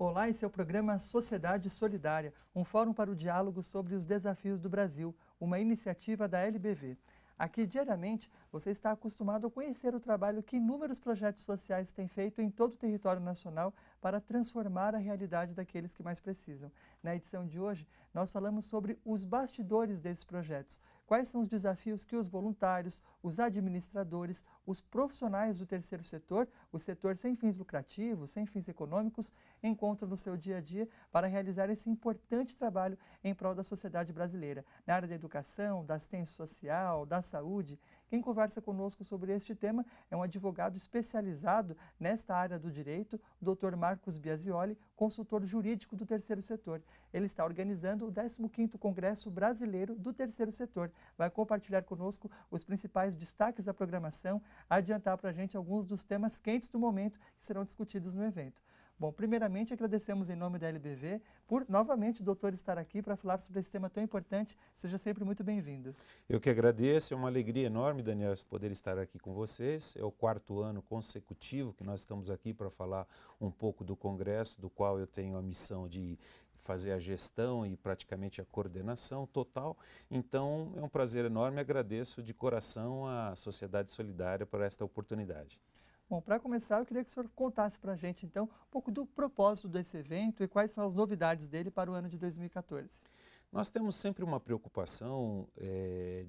Olá, esse é o programa Sociedade Solidária, um fórum para o diálogo sobre os desafios do Brasil, uma iniciativa da LBV. Aqui, diariamente, você está acostumado a conhecer o trabalho que inúmeros projetos sociais têm feito em todo o território nacional para transformar a realidade daqueles que mais precisam. Na edição de hoje, nós falamos sobre os bastidores desses projetos. Quais são os desafios que os voluntários, os administradores, os profissionais do terceiro setor, o setor sem fins lucrativos, sem fins econômicos, encontram no seu dia a dia para realizar esse importante trabalho em prol da sociedade brasileira, na área da educação, da assistência social, da saúde. Quem conversa conosco sobre este tema é um advogado especializado nesta área do direito, o Dr. Marcos Biasioli, consultor jurídico do terceiro setor. Ele está organizando o 15º Congresso Brasileiro do Terceiro Setor. Vai compartilhar conosco os principais destaques da programação, adiantar para a gente alguns dos temas quentes do momento que serão discutidos no evento. Bom, primeiramente agradecemos em nome da LBV por novamente o doutor estar aqui para falar sobre esse tema tão importante. Seja sempre muito bem-vindo. Eu que agradeço, é uma alegria enorme, Daniel, poder estar aqui com vocês. É o 4º ano consecutivo que nós estamos aqui para falar um pouco do Congresso, do qual eu tenho a missão de fazer a gestão e praticamente a coordenação total. Então, é um prazer enorme, agradeço de coração à Sociedade Solidária por esta oportunidade. Bom, para começar, eu queria que o senhor contasse para a gente, então, um pouco do propósito desse evento e quais são as novidades dele para o ano de 2014. Nós temos sempre uma preocupação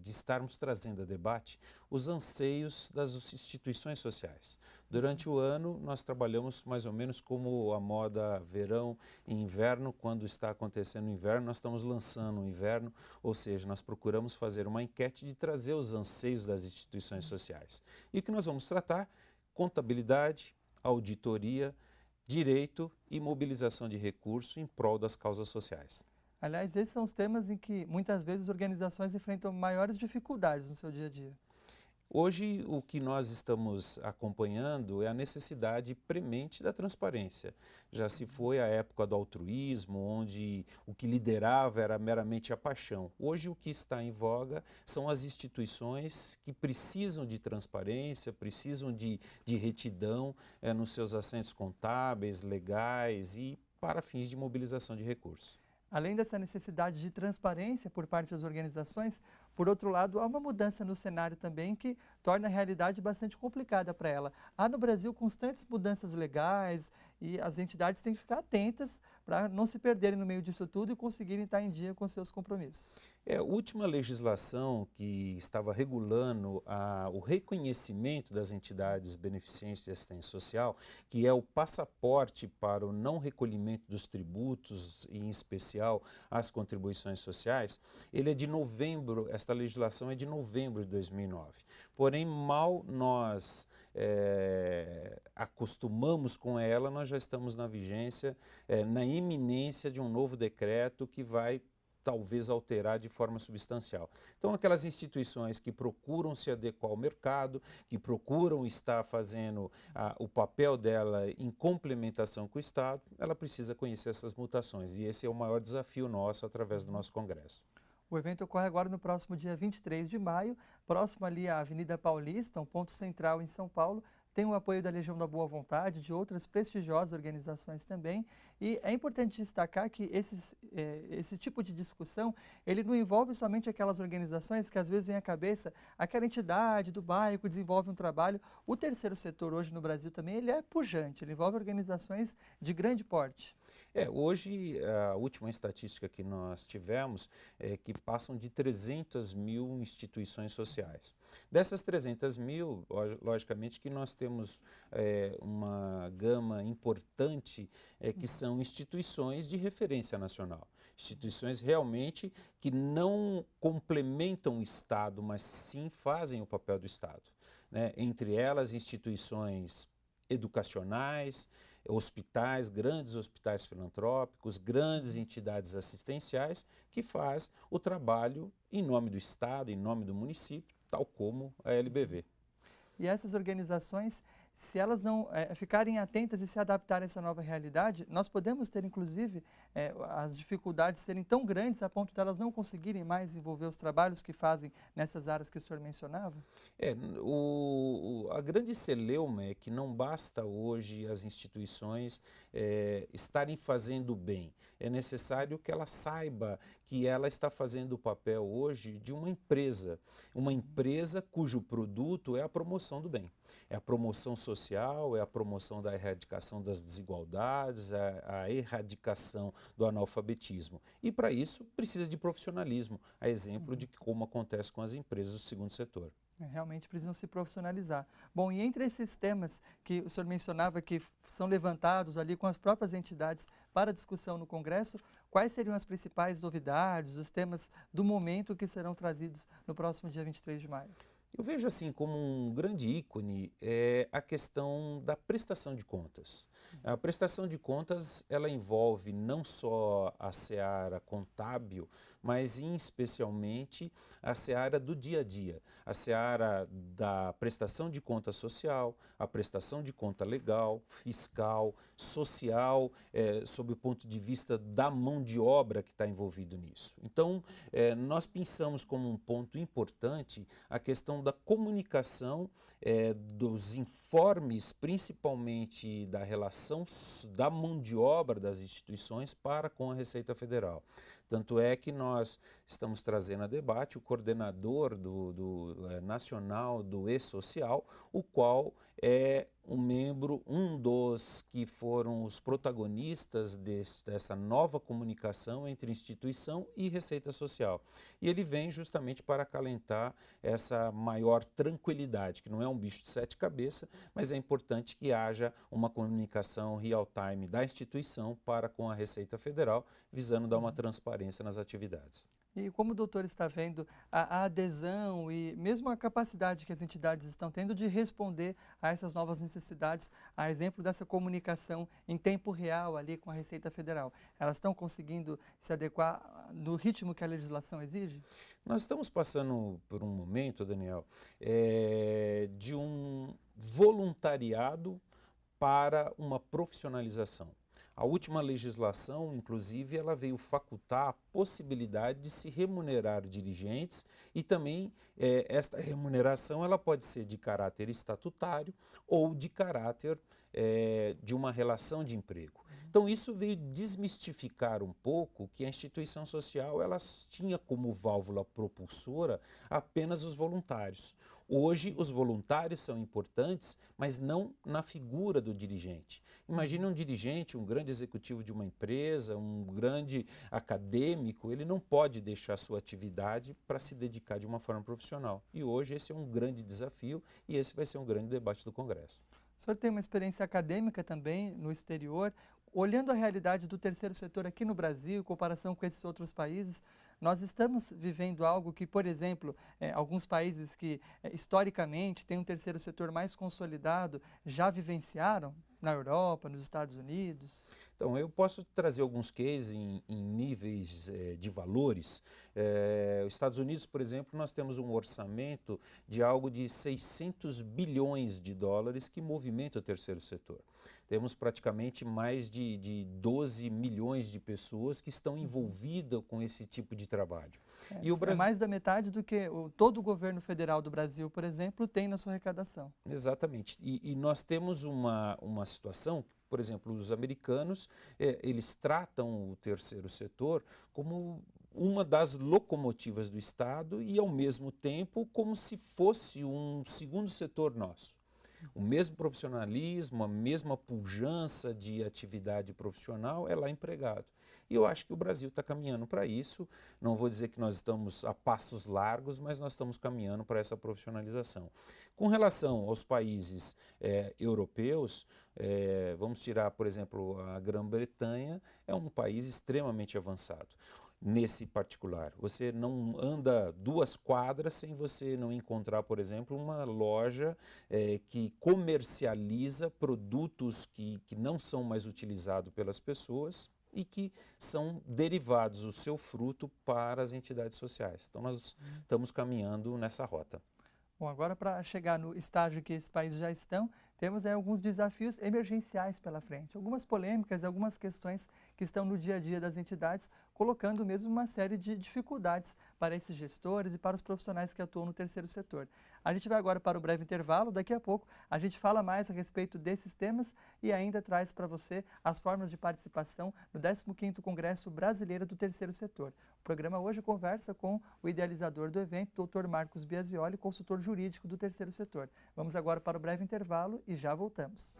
de estarmos trazendo a debate os anseios das instituições sociais. Durante o ano, nós trabalhamos mais ou menos como a moda verão e inverno. Quando está acontecendo o inverno, nós estamos lançando o inverno, ou seja, nós procuramos fazer uma enquete de trazer os anseios das instituições sociais. E o que nós vamos tratar? Contabilidade, auditoria, direito e mobilização de recursos em prol das causas sociais. Aliás, esses são os temas em que muitas vezes organizações enfrentam maiores dificuldades no seu dia a dia. Hoje, o que nós estamos acompanhando é a necessidade premente da transparência. Já se foi a época do altruísmo, onde o que liderava era meramente a paixão. Hoje, o que está em voga são as instituições que precisam de transparência, precisam de retidão nos seus assentos contábeis, legais e para fins de mobilização de recursos. Além dessa necessidade de transparência por parte das organizações, por outro lado, há uma mudança no cenário também que torna a realidade bastante complicada para ela. Há no Brasil constantes mudanças legais e as entidades têm que ficar atentas para não se perderem no meio disso tudo e conseguirem estar em dia com seus compromissos. A última legislação que estava regulando o reconhecimento das entidades beneficentes de assistência social, que é o passaporte para o não recolhimento dos tributos, e em especial as contribuições sociais, ele é de novembro, esta legislação é de novembro de 2009. Porém, mal nós acostumamos com ela, nós já estamos na vigência, na iminência de um novo decreto que vai talvez alterar de forma substancial. Então, aquelas instituições que procuram se adequar ao mercado, que procuram estar fazendo o papel dela em complementação com o Estado, ela precisa conhecer essas mutações e esse é o maior desafio nosso através do nosso Congresso. O evento ocorre agora no próximo dia 23 de maio, próximo ali à Avenida Paulista, um ponto central em São Paulo. Tem o apoio da Legião da Boa Vontade, de outras prestigiosas organizações também. E é importante destacar que esse tipo de discussão, ele não envolve somente aquelas organizações que às vezes vem à cabeça, aquela entidade do bairro que desenvolve um trabalho. O terceiro setor hoje no Brasil também, ele é pujante, ele envolve organizações de grande porte. Hoje, a última estatística que nós tivemos é que passam de 300 mil instituições sociais. Dessas 300 mil, logicamente que nós temos uma gama importante que são instituições de referência nacional. Instituições realmente que não complementam o Estado, mas sim fazem o papel do Estado, né? Entre elas, instituições educacionais, hospitais, grandes hospitais filantrópicos, grandes entidades assistenciais que faz o trabalho em nome do Estado, em nome do município, tal como a LBV. E essas organizações se elas não ficarem atentas e se adaptarem a essa nova realidade, nós podemos ter, inclusive, as dificuldades serem tão grandes a ponto de elas não conseguirem mais desenvolver os trabalhos que fazem nessas áreas que o senhor mencionava? A grande celeuma é que não basta hoje as instituições estarem fazendo bem. É necessário que ela saiba que ela está fazendo o papel hoje de uma empresa cujo produto é a promoção do bem. É a promoção social, é a promoção da erradicação das desigualdades, a erradicação do analfabetismo. E para isso precisa de profissionalismo, a exemplo de como acontece com as empresas do segundo setor. Realmente precisam se profissionalizar. Bom, e entre esses temas que o senhor mencionava que são levantados ali com as próprias entidades para discussão no Congresso, quais seriam as principais novidades, os temas do momento que serão trazidos no próximo dia 23 de maio? Eu vejo assim como um grande ícone a questão da prestação de contas. A prestação de contas, ela envolve não só a seara contábil, mas especialmente a seara do dia a dia, a seara da prestação de conta social, a prestação de conta legal, fiscal, social, sob o ponto de vista da mão de obra que está envolvido nisso. Então, nós pensamos como um ponto importante a questão da comunicação dos informes, principalmente da relação da mão de obra das instituições para com a Receita Federal. Tanto é que nós estamos trazendo a debate o coordenador nacional do E-Social, o qual é um dos que foram os protagonistas dessa nova comunicação entre instituição e Receita Social. E ele vem justamente para acalentar essa maior tranquilidade, que não é um bicho de sete cabeças, mas é importante que haja uma comunicação real-time da instituição para com a Receita Federal, visando dar uma transparência nas atividades. E como o doutor está vendo a adesão e mesmo a capacidade que as entidades estão tendo de responder a essas novas necessidades, a exemplo dessa comunicação em tempo real ali com a Receita Federal, elas estão conseguindo se adequar no ritmo que a legislação exige? Nós estamos passando por um momento, Daniel, de um voluntariado para uma profissionalização. A última legislação, inclusive, ela veio facultar a possibilidade de se remunerar dirigentes e também esta remuneração ela pode ser de caráter estatutário ou de caráter de uma relação de emprego. Então isso veio desmistificar um pouco que a instituição social ela tinha como válvula propulsora apenas os voluntários. Hoje, os voluntários são importantes, mas não na figura do dirigente. Imagine um dirigente, um grande executivo de uma empresa, um grande acadêmico, ele não pode deixar sua atividade para se dedicar de uma forma profissional. E hoje esse é um grande desafio e esse vai ser um grande debate do Congresso. O senhor tem uma experiência acadêmica também no exterior. Olhando a realidade do terceiro setor aqui no Brasil, em comparação com esses outros países, nós estamos vivendo algo que, por exemplo, alguns países que historicamente têm um terceiro setor mais consolidado já vivenciaram, na Europa, nos Estados Unidos? Então, eu posso trazer alguns cases em níveis de valores. Os Estados Unidos, por exemplo, nós temos um orçamento de algo de 600 bilhões de dólares que movimenta o terceiro setor. Temos praticamente mais de 12 milhões de pessoas que estão envolvidas com esse tipo de trabalho. E o Brasil... É mais da metade do que todo o governo federal do Brasil, por exemplo, tem na sua arrecadação. Exatamente. E nós temos uma situação, por exemplo, os americanos, eles tratam o terceiro setor como uma das locomotivas do Estado e, ao mesmo tempo, como se fosse um segundo setor nosso. O mesmo profissionalismo, a mesma pujança de atividade profissional é lá empregado. E eu acho que o Brasil está caminhando para isso. Não vou dizer que nós estamos a passos largos, mas nós estamos caminhando para essa profissionalização. Com relação aos países europeus, vamos tirar, por exemplo, a Grã-Bretanha, é um país extremamente avançado. Nesse particular, você não anda 2 quadras sem você não encontrar, por exemplo, uma loja que comercializa produtos que não são mais utilizados pelas pessoas e que são derivados do seu fruto para as entidades sociais. Então, nós estamos caminhando nessa rota. Bom, agora para chegar no estágio que esses países já estão, temos alguns desafios emergenciais pela frente, algumas polêmicas, algumas questões que estão no dia a dia das entidades, colocando mesmo uma série de dificuldades para esses gestores e para os profissionais que atuam no terceiro setor. A gente vai agora para o breve intervalo, daqui a pouco a gente fala mais a respeito desses temas e ainda traz para você as formas de participação no 15º Congresso Brasileiro do Terceiro Setor. O programa hoje conversa com o idealizador do evento, Dr. Marcos Biasioli, consultor jurídico do Terceiro Setor. Vamos agora para o breve intervalo e já voltamos.